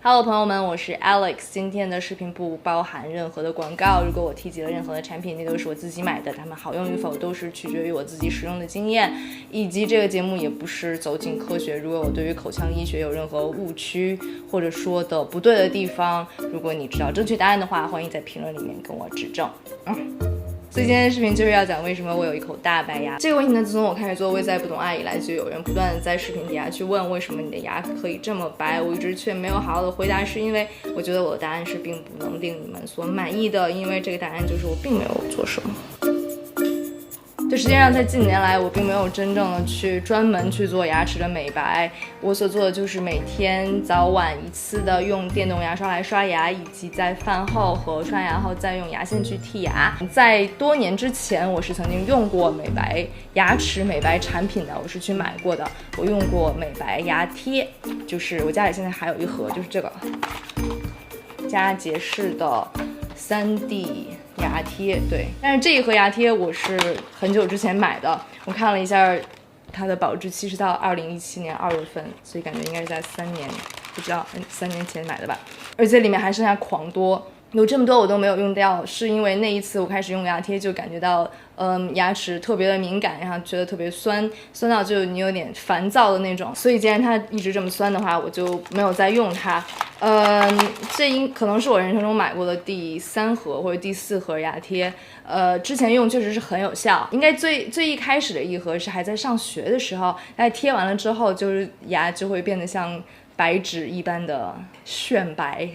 Hello， 朋友们，我是 Alex。今天的视频不包含任何的广告，如果我提及了任何的产品，那都是我自己买的，它们好用与否都是取决于我自己使用的经验，以及这个节目也不是走进科学。如果我对于口腔医学有任何误区或者说的不对的地方，如果你知道正确答案的话，欢迎在评论里面跟我指正。所以今天的视频就是要讲为什么我有一口大白牙。这个问题呢，自从我开始做微在不懂爱以来，就有人不断的在视频底下去问为什么你的牙可以这么白，我一直却没有好好的回答，是因为我觉得我的答案是并不能令你们所满意的，因为这个答案就是我并没有做什么。就实际上在近年来，我并没有真正的去专门去做牙齿的美白，我所做的就是每天早晚一次的用电动牙刷来刷牙，以及在饭后和刷牙后再用牙线去剔牙。在多年之前，我是曾经用过牙齿美白产品的，我是去买过的。我用过美白牙贴，就是我家里现在还有一盒，就是这个佳洁士的3D 牙贴，对，但是这一盒牙贴我是很久之前买的，我看了一下它的保质期是到2017年2月份，所以感觉应该是在3年，不知道3年前买的吧，而且里面还剩下狂多。有这么多我都没有用掉，是因为那一次我开始用牙贴就感觉到牙齿特别的敏感，然后觉得特别酸到就你有点烦躁的那种，所以既然它一直这么酸的话，我就没有再用它。这可能是我人生中买过的第3盒或者第4盒牙贴，之前用确实是很有效，应该最一开始的一盒是还在上学的时候，大概贴完了之后就是牙就会变得像白纸一般的炫白。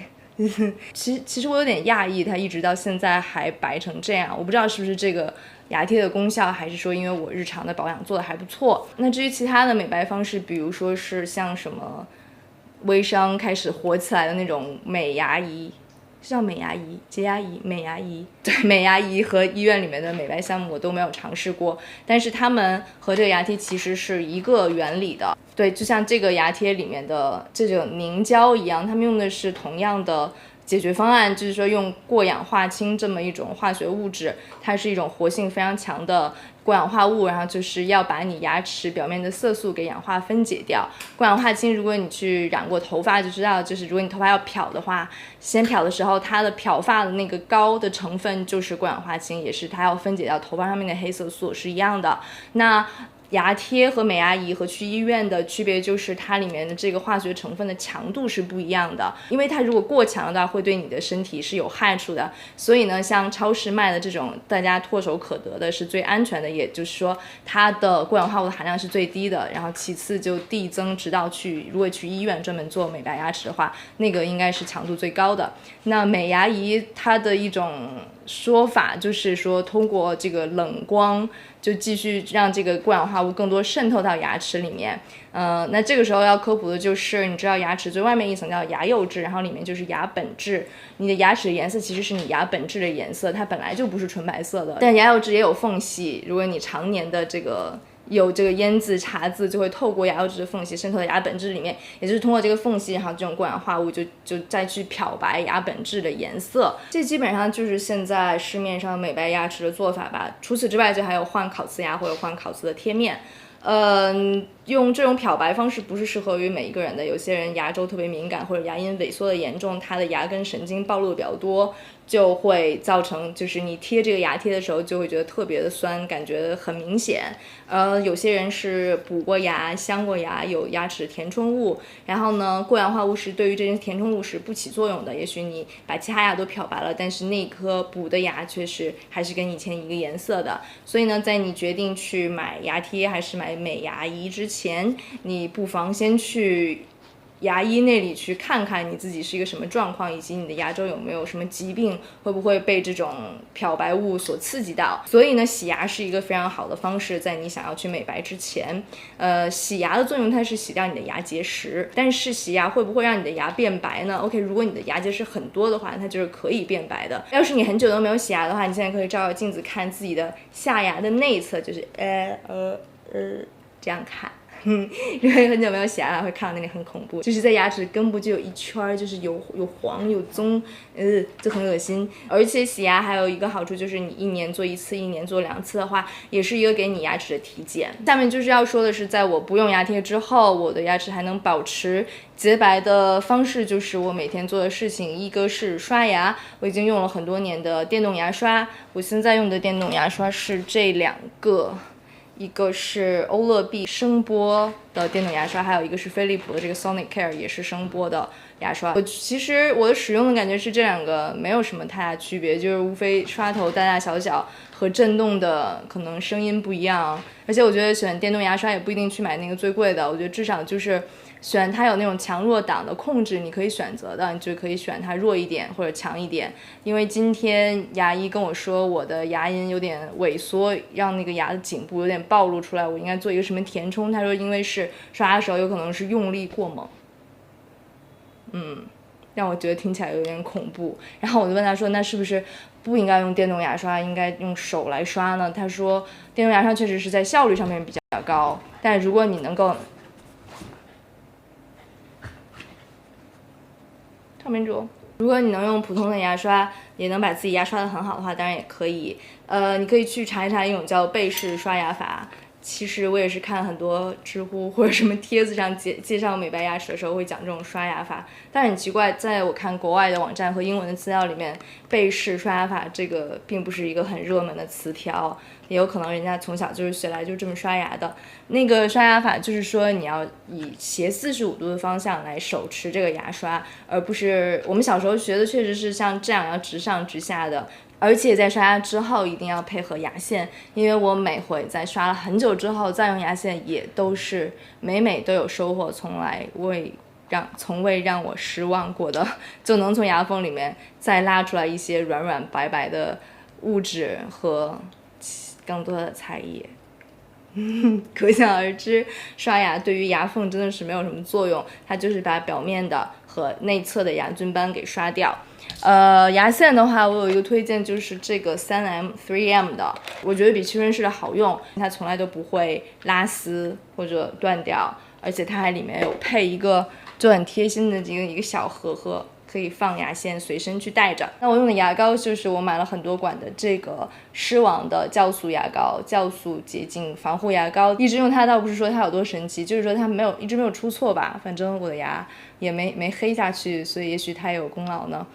其实我有点讶异，它一直到现在还白成这样，我不知道是不是这个牙贴的功效，还是说因为我日常的保养做的还不错。那至于其他的美白方式，比如说是像什么微商开始火起来的那种美牙仪，是叫美牙仪、洁牙仪、美牙仪，对，美牙仪和医院里面的美白项目我都没有尝试过，但是它们和这个牙贴其实是一个原理的。对，就像这个牙贴里面的这种凝胶一样，他们用的是同样的解决方案，就是说用过氧化氢这么一种化学物质，它是一种活性非常强的过氧化物，然后就是要把你牙齿表面的色素给氧化分解掉。过氧化氢如果你去染过头发就知道，就是如果你头发要漂的话，先漂的时候它的漂发的那个膏的成分就是过氧化氢，也是它要分解掉头发上面的黑色素是一样的。那牙贴和美牙仪和去医院的区别就是它里面的这个化学成分的强度是不一样的，因为它如果过强的话会对你的身体是有害处的，所以呢像超市卖的这种大家唾手可得的是最安全的，也就是说它的过氧化物的含量是最低的，然后其次就递增，直到如果去医院专门做美白牙齿的话，那个应该是强度最高的。那美牙仪它的一种说法就是说通过这个冷光就继续让这个过氧化物更多渗透到牙齿里面。那这个时候要科普的就是，你知道牙齿最外面一层叫牙釉质，然后里面就是牙本质。你的牙齿的颜色其实是你牙本质的颜色，它本来就不是纯白色的，但牙釉质也有缝隙，如果你常年的有这个烟渍茶渍，就会透过牙釉质的缝隙渗透到牙本质里面，也就是通过这个缝隙，然后这种过氧化物就再去漂白牙本质的颜色。这基本上就是现在市面上美白牙齿的做法吧。除此之外，就还有换烤瓷牙或者换烤瓷的贴面。用这种漂白方式不是适合于每一个人的，有些人牙周特别敏感或者牙龈萎缩的严重，他的牙根神经暴露的比较多，就会造成就是你贴这个牙贴的时候就会觉得特别的酸，感觉很明显。有些人是补过牙、镶过牙，有牙齿填充物，然后呢过氧化物是对于这些填充物是不起作用的，也许你把其他牙都漂白了，但是那颗补的牙确实还是跟以前一个颜色的。所以呢在你决定去买牙贴还是买美牙仪之前，你不妨先去牙医那里去看看你自己是一个什么状况，以及你的牙周有没有什么疾病，会不会被这种漂白物所刺激到。所以呢洗牙是一个非常好的方式，在你想要去美白之前。洗牙的作用它是洗掉你的牙结石，但是洗牙会不会让你的牙变白呢？ OK， 如果你的牙结石很多的话，它就是可以变白的。要是你很久都没有洗牙的话，你现在可以照照镜子看自己的下牙的内侧，就是这样看，因为很久没有洗牙了，会看到那里很恐怖，就是在牙齿根部就有一圈，就是有黄有棕，就很恶心。而且洗牙还有一个好处就是你一年做一次，一年做2次的话，也是一个给你牙齿的体检。下面就是要说的是，在我不用牙贴之后，我的牙齿还能保持洁白的方式，就是我每天做的事情，一个是刷牙，我已经用了很多年的电动牙刷，我现在用的电动牙刷是这2个。一个是欧乐 B 声波的电动牙刷，还有一个是飞利浦的这个 Sonic Care 也是声波的牙刷。其实我的使用的感觉是这2个没有什么太大区别，就是无非刷头大大小小和震动的可能声音不一样。而且我觉得选电动牙刷也不一定去买那个最贵的，我觉得至少就是选它有那种强弱档的控制，你可以选择的，你就可以选它弱一点或者强一点。因为今天牙医跟我说我的牙龈有点萎缩，让那个牙的颈部有点暴露出来，我应该做一个什么填充。他说因为是刷牙的时候有可能是用力过猛，让我觉得听起来有点恐怖。然后我就问他说，那是不是不应该用电动牙刷，应该用手来刷呢？他说电动牙刷确实是在效率上面比较高，但如果你能够如果你能用普通的牙刷也能把自己牙刷得很好的话，当然也可以。你可以去查一查一种叫贝氏刷牙法。其实我也是看很多知乎或者什么帖子上介绍美白牙齿的时候会讲这种刷牙法，但是很奇怪，在我看国外的网站和英文的资料里面，贝氏刷牙法这个并不是一个很热门的词条，也有可能人家从小就是学来就这么刷牙的。那个刷牙法就是说你要以斜45度的方向来手持这个牙刷，而不是我们小时候学的确实是像这样要直上直下的。而且在刷牙之后一定要配合牙线，因为我每回在刷了很久之后再用牙线也都是每都有收获，从未让我失望过的，就能从牙缝里面再拉出来一些软软白白的物质和更多的菜叶。可想而知，刷牙对于牙缝真的是没有什么作用，它就是把表面的和内侧的牙菌斑给刷掉。牙线的话，我有一个推荐，就是这个3M的，我觉得比屈臣氏的好用，它从来都不会拉丝或者断掉，而且它还里面有配一个就很贴心的一个小盒，可以放牙线随身去带着。那我用的牙膏就是我买了很多管的这个狮王的酵素牙膏，酵素洁净防护牙膏，一直用它倒不是说它有多神奇，就是说它一直没有出错吧，反正我的牙也没黑下去，所以也许它也有功劳呢。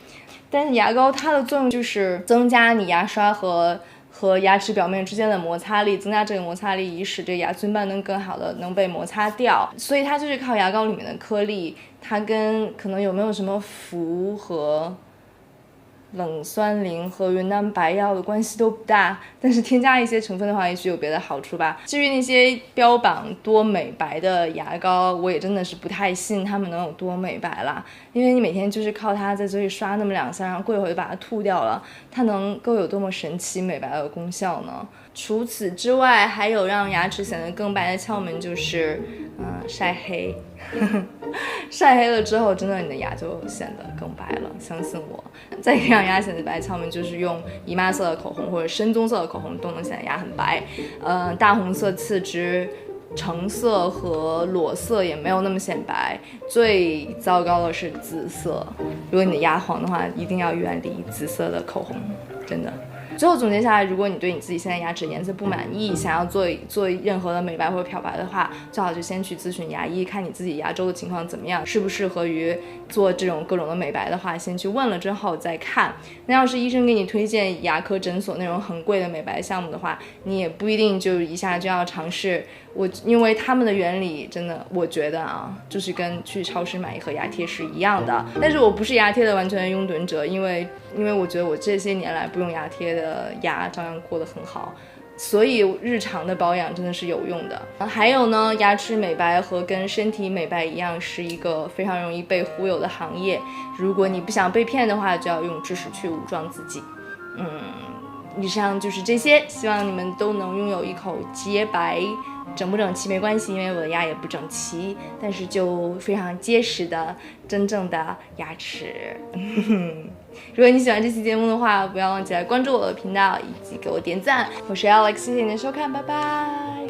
但是牙膏它的作用就是增加你牙刷和牙齿表面之间的摩擦力，增加这个摩擦力，以使这个牙菌斑能更好的能被摩擦掉。所以它就是靠牙膏里面的颗粒，它跟可能有没有什么氟和冷酸灵和云南白药的关系都不大，但是添加一些成分的话，也许有别的好处吧。至于那些标榜多美白的牙膏，我也真的是不太信它们能有多美白啦，因为你每天就是靠它在嘴里刷那么2下，然后过一会儿就把它吐掉了，它能够有多么神奇美白的功效呢？除此之外，还有让牙齿显得更白的窍门就是晒黑。晒黑了之后，真的你的牙就显得更白了，相信我。再一个让牙显得白窍门就是用姨妈色的口红或者深棕色的口红都能显得牙很白。大红色、次之、橙色和裸色也没有那么显白。最糟糕的是紫色，如果你的牙黄的话，一定要远离紫色的口红，真的。最后总结下来，如果你对你自己现在牙齿颜色不满意，想要做任何的美白或者漂白的话，最好就先去咨询牙医，看你自己牙周的情况怎么样，适不适合于做这种各种的美白的话，先去问了之后再看。那要是医生给你推荐牙科诊所那种很贵的美白项目的话，你也不一定就一下就要尝试。因为他们的原理真的，我觉得就是跟去超市买一盒牙贴是一样的。但是我不是牙贴的完全拥趸者，因为我觉得我这些年来不用牙贴的牙照样过得很好，所以日常的保养真的是有用的。还有呢，牙齿美白和跟身体美白一样，是一个非常容易被忽悠的行业。如果你不想被骗的话，就要用知识去武装自己。以上就是这些，希望你们都能拥有一口洁白，整不整齐没关系，因为我的牙也不整齐，但是就非常结实的真正的牙齿。如果你喜欢这期节目的话，不要忘记来关注我的频道以及给我点赞。我是 Alex， 谢谢你的收看，拜拜。